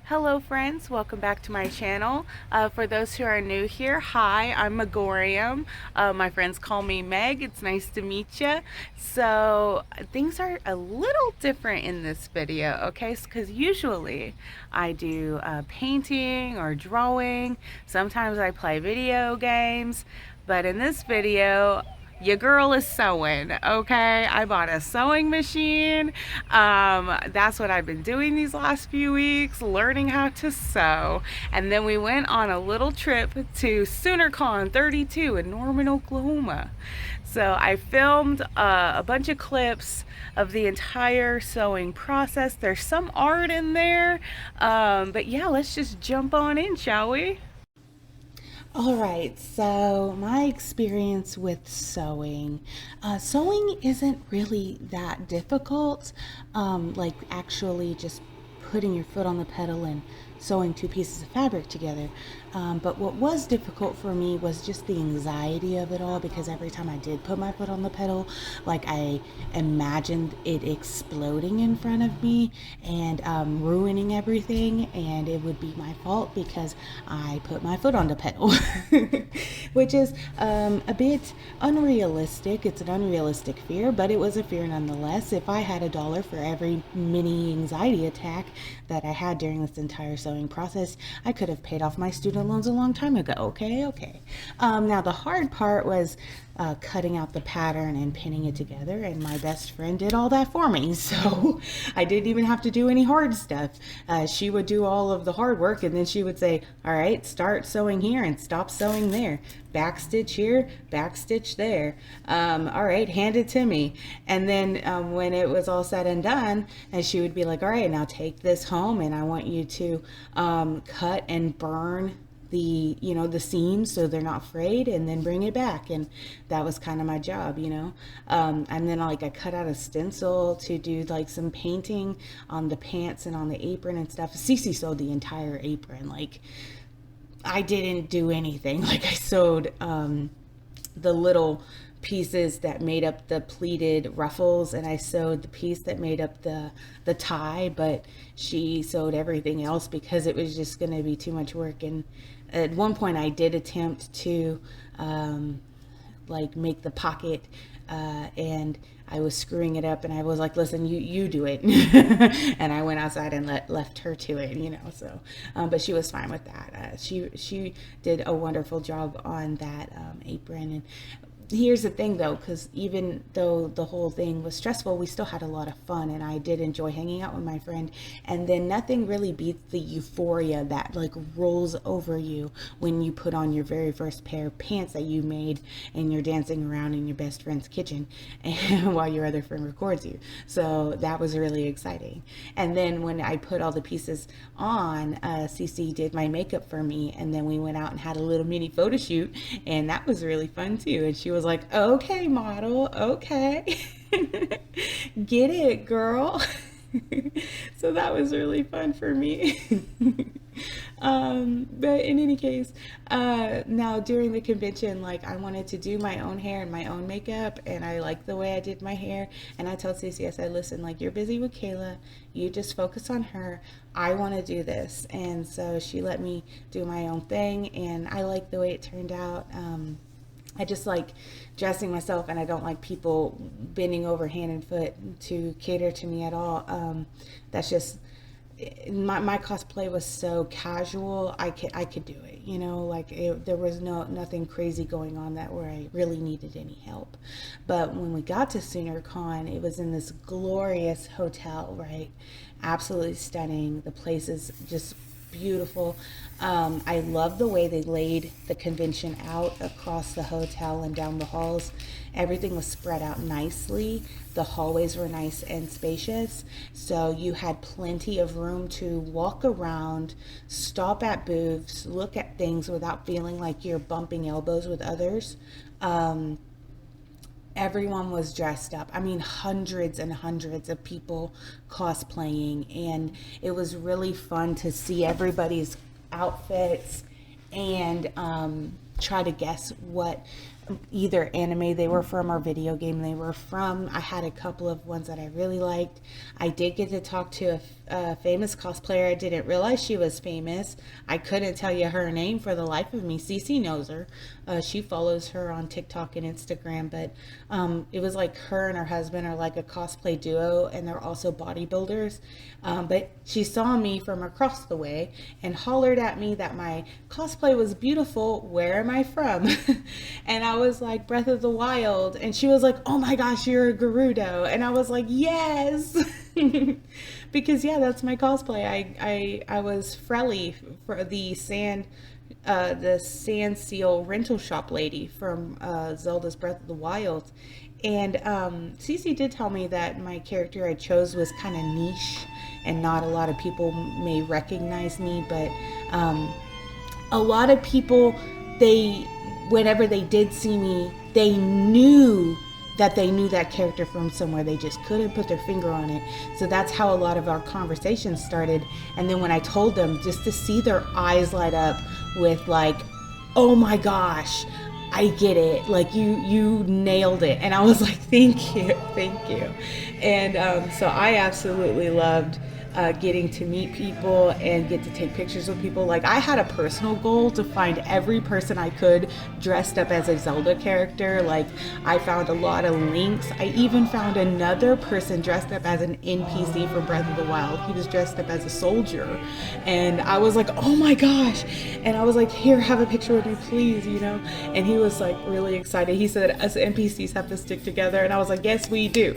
Hello friends, welcome back to my channel. For those who are new here, hi, I'm Megorium. My friends call me Meg. It's nice to meet you. So things are a little different in this video, okay? Because usually I do painting or drawing. Sometimes I play video games. But in this video, your girl is sewing, okay? I bought a sewing machine. That's what I've been doing these last few weeks, learning how to sew. And then we went on a little trip to Soonercon32 in Norman, Oklahoma. So I filmed a bunch of clips of the entire sewing process. There's some art in there. But yeah, let's just jump on in, shall we? All right, so my experience with sewing. Sewing isn't really that difficult, like actually just putting your foot on the pedal and sewing two pieces of fabric together. But what was difficult for me was just the anxiety of it all, because every time I did put my foot on the pedal, like I imagined it exploding in front of me and ruining everything, and it would be my fault because I put my foot on the pedal, which is a bit unrealistic. It's an unrealistic fear, but it was a fear nonetheless. If I had $1 for every mini anxiety attack that I had during this entire sewing process, I could have paid off my student loans a long time ago. Okay. Now the hard part was cutting out the pattern and pinning it together, and my best friend did all that for me, so I didn't even have to do any hard stuff. She would do all of the hard work, and then she would say, all right, start sewing here and stop sewing there, back stitch here, back stitch there, all right, hand it to me. And then when it was all said and done, and she would be like, all right, now take this home and I want you to cut and burn the seams so they're not frayed, and then bring it back. And that was kind of my job. And then like I cut out a stencil to do like some painting on the pants and on the apron and stuff. Cece sewed the entire apron. Like, I didn't do anything. Like, I sewed the little pieces that made up the pleated ruffles, and I sewed the piece that made up the tie, but she sewed everything else because it was just going to be too much work. And at one point I did attempt to like make the pocket, and I was screwing it up, and I was like, listen, you do it. And I went outside and left her to it, so but she was fine with that. She did a wonderful job on that apron. And here's the thing though, because even though the whole thing was stressful, we still had a lot of fun, and I did enjoy hanging out with my friend. And then nothing really beats the euphoria that like rolls over you when you put on your very first pair of pants that you made, and you're dancing around in your best friend's kitchen and while your other friend records you. So that was really exciting. And then when I put all the pieces on, Cece did my makeup for me, and then we went out and had a little mini photo shoot, and that was really fun too. And she was like, okay, model, okay. Get it, girl. So that was really fun for me. But in any case, now during the convention, like, I wanted to do my own hair and my own makeup, and I liked the way I did my hair. And I told Cece, I said, listen, like, you're busy with Kayla, you just focus on her. I want to do this. And so she let me do my own thing, and I liked the way it turned out. I just like dressing myself, and I don't like people bending over hand and foot to cater to me at all. That's just my cosplay was so casual. I could do it, like there was nothing crazy going on that where I really needed any help. But when we got to SoonerCon, it was in this glorious hotel, right? Absolutely stunning. The place is just beautiful. I love the way they laid the convention out across the hotel and down the halls. Everything was spread out nicely. The hallways were nice and spacious, so you had plenty of room to walk around, stop at booths, look at things without feeling like you're bumping elbows with others. Everyone was dressed up. I mean, hundreds and hundreds of people cosplaying, and it was really fun to see everybody's outfits and try to guess what either anime they were from or video game they were from. I had a couple of ones that I really liked. I did get to talk to a famous cosplayer. I didn't realize she was famous. I couldn't tell you her name for the life of me. Cece knows her. She follows her on TikTok and Instagram, but it was like her and her husband are like a cosplay duo, and they're also bodybuilders. But she saw me from across the way and hollered at me that my cosplay was beautiful. Where am I from? And I was like, Breath of the Wild. And she was like, oh my gosh, you're a Gerudo. And I was like, yes. Because yeah, that's my cosplay. I was Frelly, for the sand seal rental shop lady from Zelda's Breath of the Wild. And Cece did tell me that my character I chose was kind of niche and not a lot of people may recognize me, but a lot of people, whenever they did see me, they knew that character from somewhere. They just couldn't put their finger on it. So that's how a lot of our conversations started. And then when I told them, just to see their eyes light up with like, oh my gosh, I get it. Like you nailed it. And I was like, thank you. And so I absolutely loved getting to meet people and get to take pictures with people. Like, I had a personal goal to find every person I could dressed up as a Zelda character. Like, I found a lot of links. I even found another person dressed up as an NPC from Breath of the Wild. He was dressed up as a soldier, and I was like, oh my gosh. And I was like, here, have a picture with me, please, you know. And he was like really excited. He said us NPCs have to stick together, and I was like, yes, we do.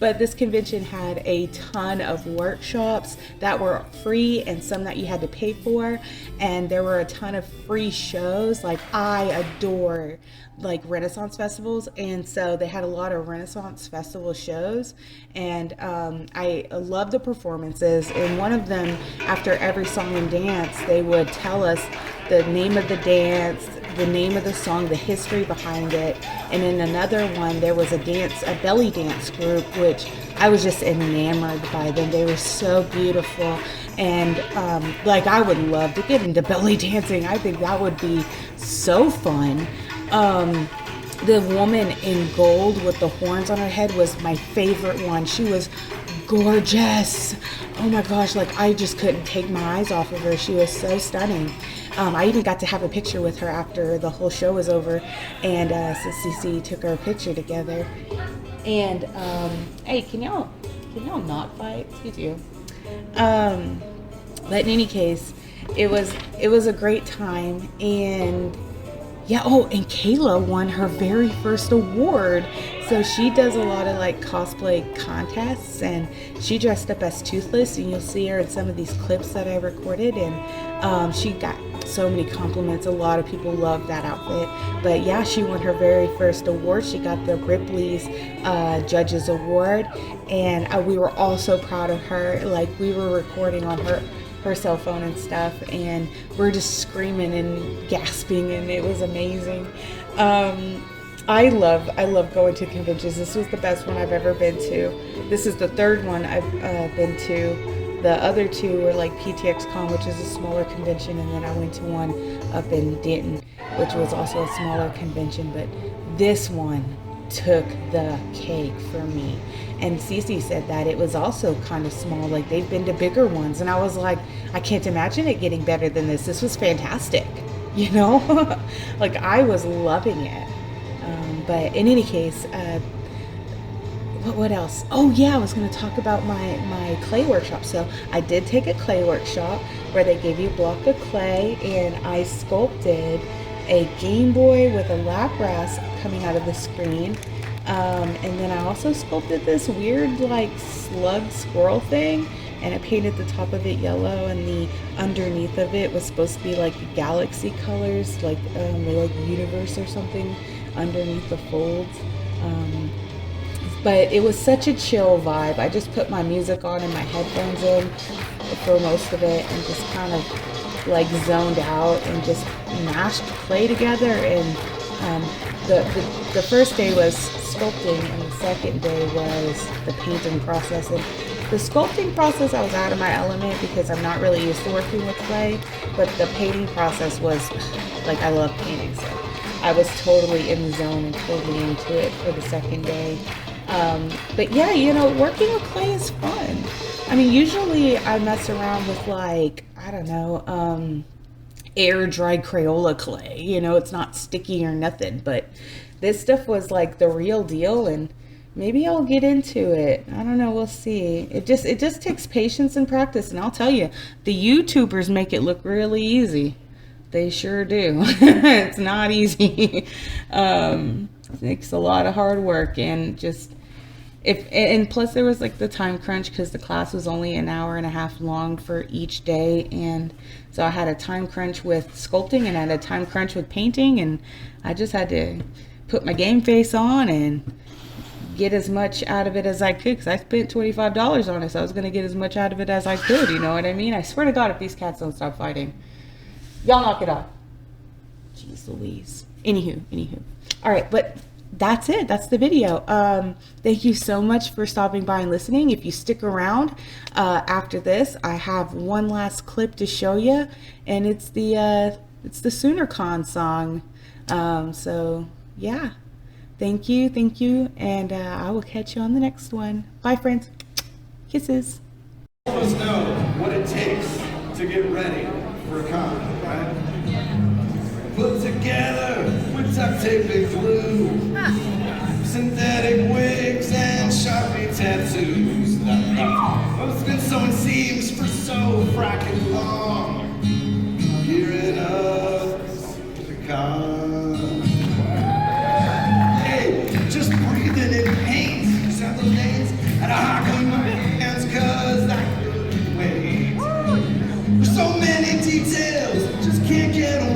But this convention had a ton of workshops that were free and some that you had to pay for. And there were a ton of free shows. Like, I adore like Renaissance festivals. And so they had a lot of Renaissance festival shows. And I love the performances. And one of them, after every song and dance, they would tell us the name of the dance, the name of the song, the history behind it. And in another one, there was a belly dance group, which I was just enamored by them. They were so beautiful. And like, I would love to get into belly dancing. I think that would be so fun. The woman in gold with the horns on her head was my favorite one. She was gorgeous. Oh my gosh, like, I just couldn't take my eyes off of her. She was so stunning. I even got to have a picture with her after the whole show was over, and Cece took our picture together. And hey, can y'all not fight? Excuse you. But in any case, it was a great time. And yeah, oh, and Kayla won her very first award. So she does a lot of like cosplay contests, and she dressed up as Toothless, and you'll see her in some of these clips that I recorded. And she got so many compliments. A lot of people loved that outfit. But yeah, she won her very first award. She got the Ripley's Judges Award, and we were all so proud of her. Like, we were recording on her cell phone and stuff, and we're just screaming and gasping, and it was amazing. I love going to conventions. This was the best one I've ever been to. This is the third one I've been to. The other two were like PTXCon, which is a smaller convention, and then I went to one up in Denton, which was also a smaller convention. But this one took the cake for me. And Cece said that it was also kind of small, like they've been to bigger ones. And I was like, I can't imagine it getting better than this. This was fantastic, you know? Like, I was loving it. But in any case, what else? Oh yeah, I was going to talk about my clay workshop. So I did take a clay workshop where they gave you a block of clay, and I sculpted a Game Boy with a Lapras coming out of the screen. And then I also sculpted this weird like slug squirrel thing, and I painted the top of it yellow, and the underneath of it was supposed to be like galaxy colors, like universe or something underneath the folds. But it was such a chill vibe. I just put my music on and my headphones in for most of it, and just kind of like zoned out and just mashed clay together. And the first day was sculpting, and the second day was the painting process. And the sculpting process, I was out of my element because I'm not really used to working with clay, but the painting process was like, I love painting, so I was totally in the zone and totally into it for the second day. But yeah, you know, working with clay is fun. I mean, usually I mess around with like, I don't know, air dried Crayola clay. You know, it's not sticky or nothing, but this stuff was like the real deal, and maybe I'll get into it. I don't know, we'll see. It just takes patience and practice, and I'll tell you, the YouTubers make it look really easy. They sure do. It's not easy. It takes a lot of hard work, and just and plus there was like the time crunch because the class was only an hour and a half long for each day, and so I had a time crunch with sculpting and I had a time crunch with painting, and I just had to put my game face on and get as much out of it as I could, because I spent $25 on it, so I was going to get as much out of it as I could, you know what I mean? I swear to God, if these cats don't stop fighting. Y'all knock it off. Jeez Louise. Anywho. All right, but that's it. That's the video. Thank you so much for stopping by and listening. If you stick around after this, I have one last clip to show you, and it's the Soonercon song. So yeah, thank you, and I will catch you on the next one. Bye, friends. Kisses. Let us know what it takes to get ready for a con, right? Put together with duct tape and glue, synthetic wigs and Sharpie tattoos. It's been sewing seams for so fracking long. Gearing up to con. Hey, just breathing in paint. Sound those names and I hawk on my hands, cause I couldn't wait. There's so many details, just can't get away.